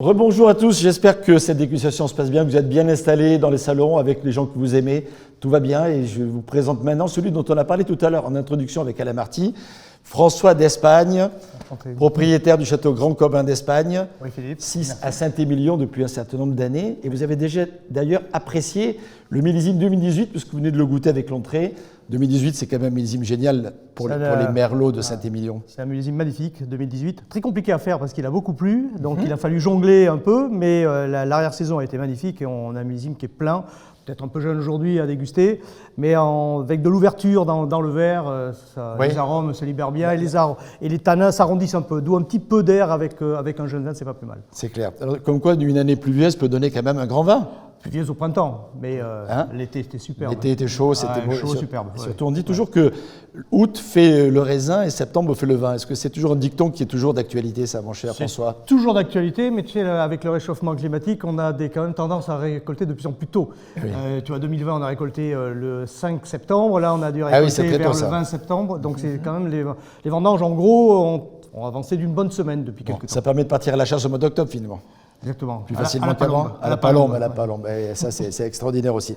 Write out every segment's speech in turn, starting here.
Rebonjour à tous, j'espère que cette dégustation se passe bien, que vous êtes bien installés dans les salons avec les gens que vous aimez. Tout va bien et je vous présente maintenant celui dont on a parlé tout à l'heure en introduction avec Alain Marty, François d'Espagne, propriétaire du château Grand Corbin d'Espagne, oui, Philippe, 6 à Saint-Émilion depuis un certain nombre d'années. Et vous avez déjà d'ailleurs apprécié le millésime 2018 puisque vous venez de le goûter avec l'entrée. 2018, c'est quand même un millésime génial pour les merlots de Saint-Émilion. C'est un millésime magnifique, 2018. Très compliqué à faire parce qu'il a beaucoup plu, donc il a fallu jongler un peu, mais l'arrière-saison a été magnifique et on a un millésime qui est plein, peut-être un peu jeune aujourd'hui à déguster, mais avec de l'ouverture dans le verre, les arômes se libèrent bien et les tanins s'arrondissent un peu, d'où un petit peu d'air avec un jeune vin, c'est pas plus mal. C'est clair. Alors, comme quoi, une année pluvieuse peut donner quand même un grand vin. Pluvieuse au printemps, mais l'été était superbe. L'été était chaud, c'était beau. Chaud, superbe. Surtout, on dit toujours que août fait le raisin et septembre fait le vin. Est-ce que c'est toujours un dicton qui est toujours d'actualité, ça, mon cher François? Toujours d'actualité, mais tu sais, avec le réchauffement climatique, on a quand même tendance à récolter de plus en plus tôt. Oui. Tu vois, 2020, on a récolté le 5 septembre, là, on a dû récolter vers le 20 septembre. Donc, c'est quand même les vendanges, en gros, ont avancé d'une bonne semaine depuis quelques temps. Ça permet de partir à la chasse au mois d'octobre, finalement. Exactement. Plus facilement qu'avant. À la palombe. Et ça, c'est extraordinaire aussi.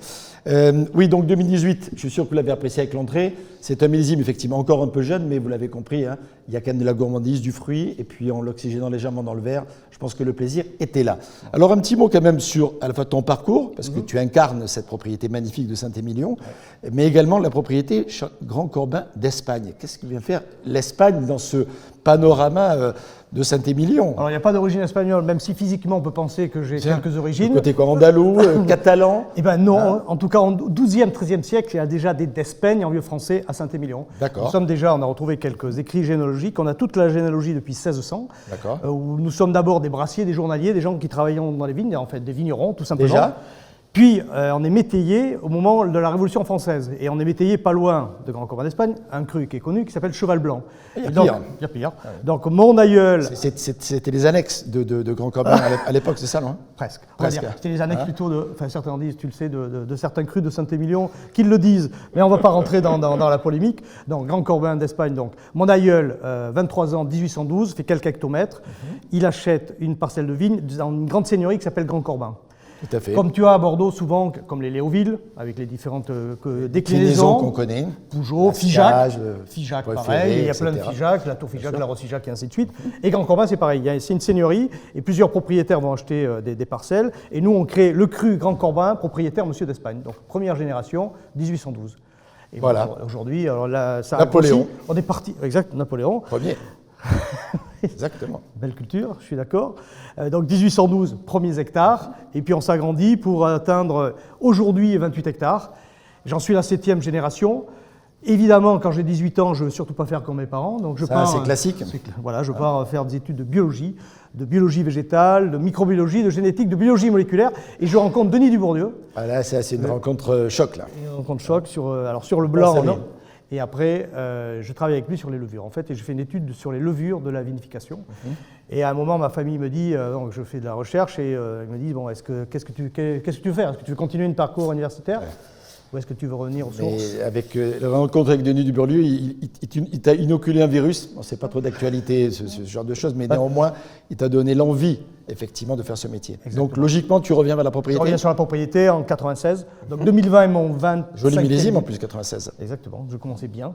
Oui, donc 2018, je suis sûr que vous l'avez apprécié avec l'entrée. C'est un millésime, effectivement, encore un peu jeune, mais vous l'avez compris, hein, il y a quand même de la gourmandise, du fruit, et puis en l'oxygénant légèrement dans le verre, je pense que le plaisir était là. Alors, un petit mot quand même sur à la fois ton parcours, parce que tu incarnes cette propriété magnifique de Saint-Émilion, mais également la propriété Grand Corbin d'Espagne. Qu'est-ce que vient faire l'Espagne dans ce panorama de Saint-Émilion? Alors, il n'y a pas d'origine espagnole, même si physiquement on peut penser que j'ai quelques origines. Le côté quoi, andalou, catalan? Eh bien non, en tout cas au XIIe, XIIIe siècle, il y a déjà des d'Espagne en vieux français à Saint-Émilion. D'accord. On a retrouvé quelques écrits généalogiques, on a toute la généalogie depuis 1600, où nous sommes d'abord des brassiers, des journaliers, des gens qui travaillaient dans les vignes, en fait des vignerons tout simplement. Déjà. Puis, on est métayer au moment de la Révolution française. Et on est métayer pas loin de Grand Corbin d'Espagne, un cru qui est connu, qui s'appelle Cheval Blanc. Il y a pire. Donc, mon aïeul... C'était les annexes de Grand Corbin à l'époque, c'est ça, non? Presque. C'était les annexes plutôt certains disent, tu le sais, de certains crus de Saint-Émilion qui le disent. Mais on ne va pas rentrer dans la polémique. Donc, Grand Corbin d'Espagne, donc. Mon aïeul, 23 ans, 1812, fait quelques hectomètres. Il achète une parcelle de vigne dans une grande seigneurie qui s'appelle Grand Corbin. Tout à fait. Comme tu as à Bordeaux souvent, comme les Léoville, avec les différentes déclinaisons qu'on connaît. Pougeot, Figeac, pareil, Ferré, il y a plein de Figeac, la tour Figeac, la Rose Figeac et ainsi de suite. Et Grand Corbin, c'est pareil, c'est une seigneurie et plusieurs propriétaires vont acheter des parcelles. Et nous, on crée le cru Grand Corbin, propriétaire Monsieur d'Espagne. Donc première génération, 1812. Et voilà. Bon, aujourd'hui, alors là, ça Napoléon. On est parti, exact, Napoléon. Premier. Exactement. Belle culture, je suis d'accord. Donc 1812, premiers hectares, et puis on s'agrandit pour atteindre aujourd'hui 28 hectares. J'en suis la 7e génération. Évidemment, quand j'ai 18 ans, je ne veux surtout pas faire comme mes parents. Donc je pars, c'est classique. Voilà, je pars faire des études de biologie végétale, de microbiologie, de génétique, de biologie moléculaire, et je rencontre Denis Dubourdieu. Voilà, c'est une rencontre choc, là. Une rencontre choc sur le blanc. Et après, je travaille avec lui sur les levures, en fait, et je fais une étude sur les levures de la vinification. Et à un moment, ma famille me dit, donc je fais de la recherche, et ils me disent, bon, qu'est-ce que tu veux faire? Est-ce que tu veux continuer un parcours universitaire? Ou est-ce que tu veux revenir aux sources? Avec la rencontre avec Denis Dubourdieu, il t'a inoculé un virus. Bon, c'est pas trop d'actualité, ce genre de choses, mais néanmoins, il t'a donné l'envie, effectivement, de faire ce métier. Exactement. Donc, logiquement, tu reviens vers la propriété? Je reviens sur la propriété en 96. Donc, 2020 est mon 25e. Joli millésime, en plus, 96. Exactement, je commençais bien.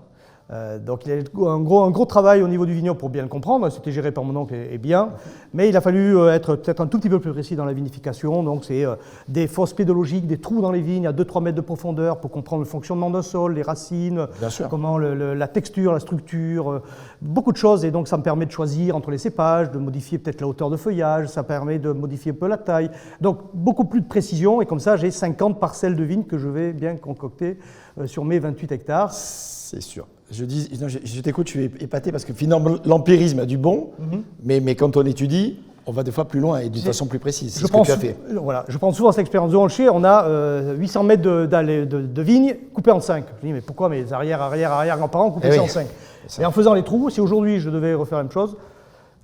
Donc il y a un gros travail au niveau du vignoble pour bien le comprendre, c'était géré par mon oncle et bien, mais il a fallu être peut-être un tout petit peu plus précis dans la vinification, donc c'est des fosses pédologiques, des trous dans les vignes à 2-3 mètres de profondeur pour comprendre le fonctionnement d'un sol, les racines, comment la texture, la structure, beaucoup de choses, et donc ça me permet de choisir entre les cépages, de modifier peut-être la hauteur de feuillage, ça permet de modifier un peu la taille, donc beaucoup plus de précision, et comme ça j'ai 50 parcelles de vignes que je vais bien concocter sur mes 28 hectares. C'est sûr. Je t'écoute, je suis épaté parce que finalement l'empirisme a du bon, mais quand on étudie, on va des fois plus loin et d'une façon plus précise. C'est ce que tu as fait. Voilà, je prends souvent cette expérience de Hancher. On a 800 mètres de vignes coupées en 5. Je dis, mais pourquoi mes arrière-grands-parents coupaient ça en 5? Et en faisant les trous, si aujourd'hui je devais refaire la même chose,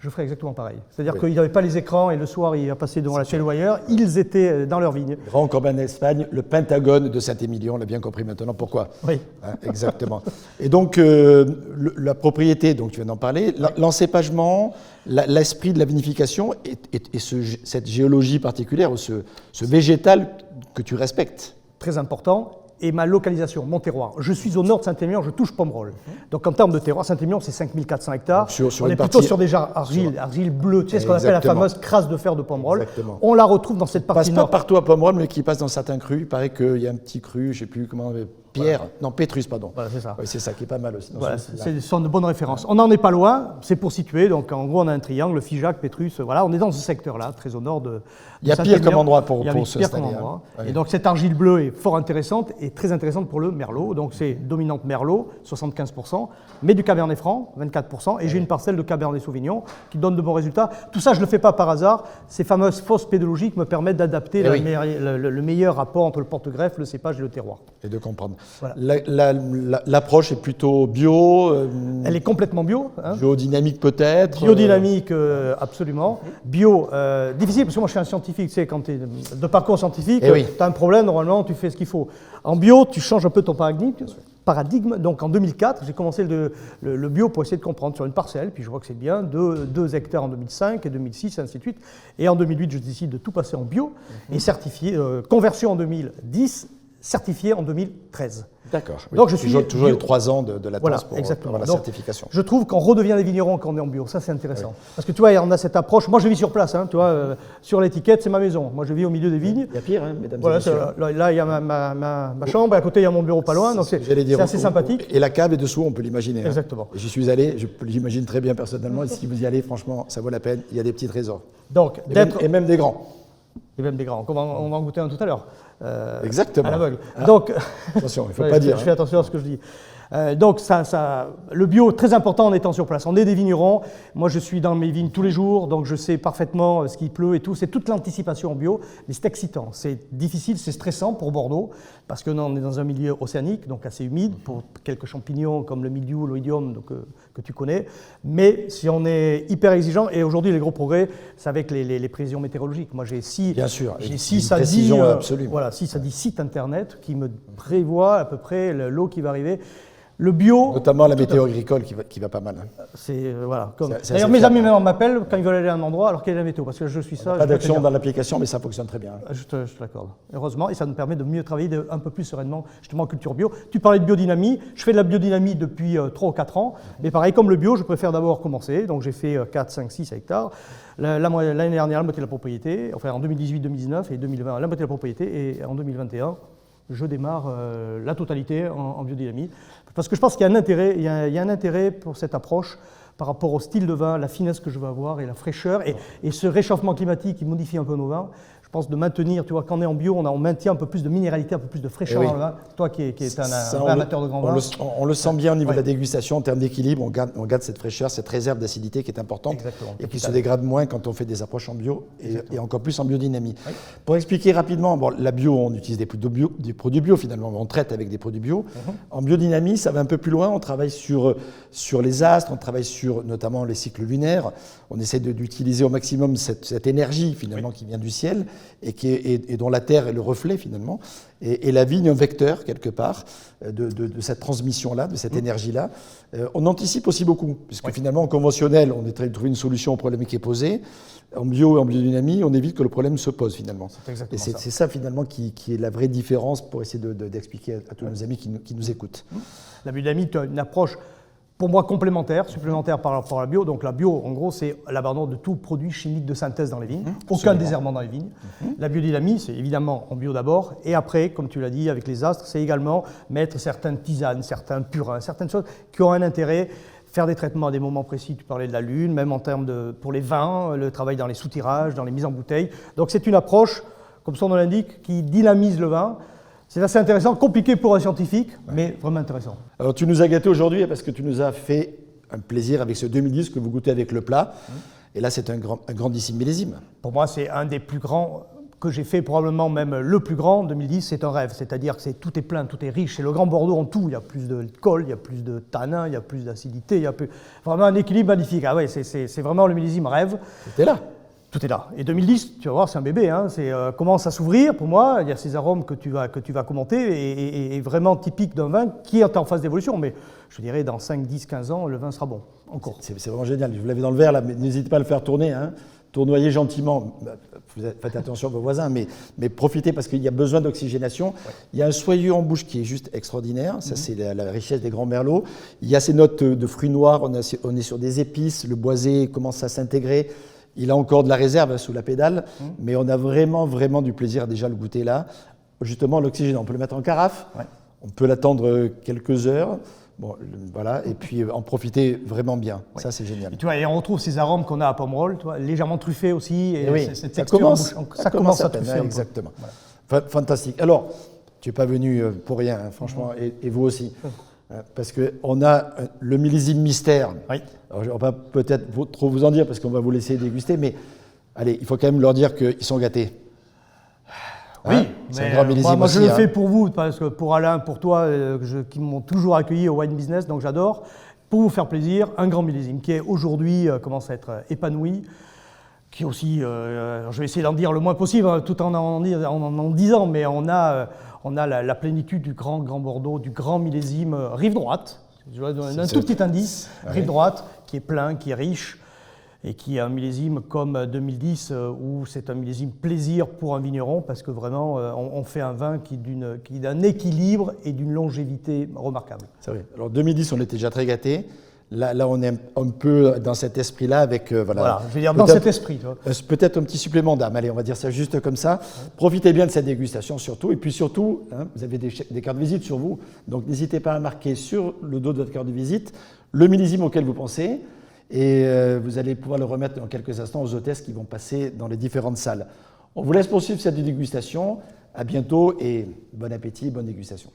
je ferais exactement pareil. C'est-à-dire qu'ils n'avaient pas les écrans et le soir, il va passer devant la télé ou ailleurs. Ils étaient dans leur vigne. Grand Corbin d'Espagne, le Pentagone de Saint-Émilion, on l'a bien compris maintenant pourquoi. Oui. Hein, exactement. Et donc, la propriété, donc tu viens d'en parler, l'encépagement, l'esprit de la vinification et cette géologie particulière, ou ce végétal que tu respectes. Très important. Et ma localisation, mon terroir. Je suis au nord de Saint-Émilion, je touche Pomerol. Donc en termes de terroir, Saint-Émilion, c'est 5400 hectares. On est plutôt sur des argile bleue, tu sais ce qu'on appelle la fameuse crasse de fer de Pomerol. On la retrouve dans cette partie nord. Passe pas partout à Pomerol, mais qui passe dans certains crus. Il paraît qu'il y a un petit cru, je ne sais plus comment, Pierre, voilà. Non, Pétrus, pardon. Voilà, c'est ça. Oui, c'est ça qui est pas mal aussi. Voilà, ce sont de bonnes références. On n'en est pas loin, c'est pour situer. Donc en gros, on a un triangle, Figeac, Pétrus, voilà, on est dans ce secteur-là, très au nord de. Il y a pire comme endroit pour se installer. Hein. Et donc cette argile bleue est fort intéressante et très intéressante pour le Merlot. Donc c'est dominante Merlot, 75%, mais du Cabernet Franc, 24%, et j'ai une parcelle de Cabernet Sauvignon qui donne de bons résultats. Tout ça, je ne le fais pas par hasard. Ces fameuses fosses pédologiques me permettent d'adapter le meilleur rapport entre le porte-greffe, le cépage et le terroir. Et de comprendre. Voilà. L'approche est plutôt bio. Elle est complètement bio. Hein. Biodynamique peut-être. Biodynamique, absolument. Bio, difficile parce que moi je suis un scientifique. Tu sais, quand tu es de parcours scientifique, tu as un problème, normalement tu fais ce qu'il faut. En bio, tu changes un peu ton paradigme. Donc en 2004, j'ai commencé le bio pour essayer de comprendre sur une parcelle, puis je vois que c'est bien, 2 hectares en 2005 et 2006, et ainsi de suite. Et en 2008, je décide de tout passer en bio et certifié, conversion en 2010, certifié en 2013. D'accord. Oui. Donc je suis toujours les 3 ans de latence pour la Donc, certification. Je trouve qu'on redevient des vignerons quand on est en bio. Ça, c'est intéressant. Oui. Parce que tu vois, on a cette approche. Moi, je vis sur place. Hein, tu vois, sur l'étiquette, c'est ma maison. Moi, je vis au milieu des vignes. Il y a pire, hein, mesdames voilà, et messieurs. Là, il y a ma chambre. Et à côté, il y a mon bureau pas loin. Donc, c'est assez sympathique. Et la cave est dessous, on peut l'imaginer. Exactement. Hein. J'y suis allé, je l'imagine très bien personnellement. Et si vous y allez, franchement, ça vaut la peine. Il y a des petits trésors. Donc, et même des grands. Et même des grands. On va en goûter un tout à l'heure. Exactement. À l'aveugle. Ah. Donc, attention, il ne faut pas dire. Je fais attention à ce que je dis. Donc, le bio, très important en étant sur place. On est des vignerons. Moi, je suis dans mes vignes tous les jours, donc je sais parfaitement ce qu'il pleut et tout. C'est toute l'anticipation en bio, mais c'est excitant. C'est difficile, c'est stressant pour Bordeaux, parce qu'on est dans un milieu océanique, donc assez humide, pour quelques champignons comme le mildiou, l'oïdium, que tu connais. Mais si on est hyper exigeant, et aujourd'hui, les gros progrès, c'est avec les prévisions météorologiques. Moi, j'ai 6 à 10 sites internet qui me prévoient à peu près l'eau qui va arriver. Le bio, notamment la météo agricole qui va pas mal. C'est voilà. D'ailleurs, mes amis maintenant m'appellent quand ils veulent aller à un endroit, alors quelle est la météo, parce que je suis ça. Pas d'action dans l'application, mais ça fonctionne très bien. Je te l'accorde. Heureusement, et ça nous permet de mieux travailler un peu plus sereinement justement en culture bio. Tu parlais de biodynamie. Je fais de la biodynamie depuis 3 ou 4 ans, mais pareil comme le bio, je préfère d'abord commencer. Donc j'ai fait 4, 5, 6 hectares. L'année dernière, la moitié de la propriété. Enfin en 2018, 2019 et 2020, la moitié de la propriété, et en 2021. Je démarre la totalité en biodynamie. Parce que je pense qu'il y a un intérêt pour cette approche par rapport au style de vin, la finesse que je veux avoir et la fraîcheur. Et ce réchauffement climatique qui modifie un peu nos vins, je pense de maintenir, tu vois, quand on est en bio, on maintient un peu plus de minéralité, un peu plus de fraîcheur dans le vin. Toi qui es un amateur de grand vin. On le sent bien au niveau de la dégustation, en termes d'équilibre, on garde cette fraîcheur, cette réserve d'acidité qui est importante. Exactement, et qui se dégrade moins quand on fait des approches en bio et encore plus en biodynamie. Oui. Pour expliquer rapidement, la bio, on utilise des produits bio finalement, on traite avec des produits bio. En biodynamie, ça va un peu plus loin, on travaille sur les astres, on travaille sur notamment les cycles lunaires, on essaie d'utiliser au maximum cette énergie finalement qui vient du ciel et dont la terre est le reflet finalement, et la vigne un vecteur quelque part de cette transmission-là, de cette énergie-là. On anticipe aussi beaucoup, puisque finalement en conventionnel, on est train de trouver une solution au problème qui est posé. En bio et en biodynamie, on évite que le problème se pose finalement. Et c'est ça finalement qui est la vraie différence pour essayer d'expliquer à tous nos amis qui nous écoutent. La biodynamie est une approche pour moi complémentaire, supplémentaire par rapport à la bio. Donc la bio, en gros, c'est l'abandon de tout produit chimique de synthèse dans les vignes, aucun désherbement dans les vignes. La biodynamie, c'est évidemment en bio d'abord, et après, comme tu l'as dit avec les astres, c'est également mettre certaines tisanes, certains purins, certaines choses qui ont un intérêt, faire des traitements à des moments précis. Tu parlais de la lune, même en termes pour les vins, le travail dans les soutirages, dans les mises en bouteille. Donc c'est une approche, comme son nom l'indique, qui dynamise le vin. C'est assez intéressant, compliqué pour un scientifique, mais vraiment intéressant. Alors tu nous as gâtés aujourd'hui parce que tu nous as fait un plaisir avec ce 2010 que vous goûtez avec le plat. Et là, c'est un grandissime millésime. Pour moi, c'est un des plus grands que j'ai fait probablement même le plus grand, 2010, c'est un rêve. C'est-à-dire que tout est plein, tout est riche. C'est le Grand Bordeaux en tout. Il y a plus d'alcool, il y a plus de tanin, il y a plus d'acidité, il y a vraiment un équilibre magnifique. Ah ouais, c'est vraiment le millésime rêve. C'était là. Tout est là. Et 2010, tu vas voir, c'est un bébé. Hein. Commence à s'ouvrir, pour moi. Il y a ces arômes que tu vas commenter et vraiment typique d'un vin qui est en phase d'évolution. Mais je dirais, dans 5, 10, 15 ans, le vin sera bon. Encore. C'est vraiment génial. Vous l'avez dans le verre, là, mais n'hésitez pas à le faire tourner. Hein. Tournoyez gentiment. Faites attention à vos voisins, mais profitez parce qu'il y a besoin d'oxygénation. Ouais. Il y a un soyeux en bouche qui est juste extraordinaire. Ça, c'est la richesse des grands merlots. Il y a ces notes de fruits noirs. On est sur des épices. Le boisé commence à s'intégrer. Il a encore de la réserve sous la pédale, mais on a vraiment, vraiment du plaisir déjà à le goûter là. Justement, l'oxygène, on peut le mettre en carafe, on peut l'attendre quelques heures, bon, voilà, et puis en profiter vraiment bien. Ça, c'est génial. Et tu vois, et on retrouve ces arômes qu'on a à Pomerol, tu vois, légèrement truffés aussi, et oui, cette texture ça commence à truffer. Exactement. Voilà. Fantastique. Alors, tu n'es pas venu pour rien, hein, franchement, et vous aussi. Parce qu'on a le millésime mystère. Oui. Alors, on va peut-être trop vous en dire parce qu'on va vous laisser déguster, mais allez, il faut quand même leur dire qu'ils sont gâtés. Oui, hein, c'est un grand millésime moi aussi, je le fais pour vous, parce que pour Alain, pour toi, qui m'ont toujours accueilli au wine business, donc j'adore. Pour vous faire plaisir, un grand millésime qui est aujourd'hui commence à être épanoui, qui est aussi, je vais essayer d'en dire le moins possible, hein, tout en disant, mais on a la plénitude du grand Bordeaux, du grand millésime rive droite. Je vais donner un tout petit indice, rive droite, qui est plein, qui est riche, et qui est un millésime comme 2010, où c'est un millésime plaisir pour un vigneron, parce que vraiment, on fait un vin qui d'un équilibre et d'une longévité remarquable. C'est vrai. Alors 2010, on était déjà très gâtés. Là, on est un peu dans cet esprit-là avec... voilà, je veux dire, dans cet esprit. Peut-être un petit supplément d'âme, allez, on va dire ça juste comme ça. Profitez bien de cette dégustation surtout. Et puis surtout, hein, vous avez des cartes de visite sur vous. Donc n'hésitez pas à marquer sur le dos de votre carte de visite le millésime auquel vous pensez. Et vous allez pouvoir le remettre dans quelques instants aux hôtesses qui vont passer dans les différentes salles. On vous laisse poursuivre cette dégustation. À bientôt et bon appétit, bonne dégustation.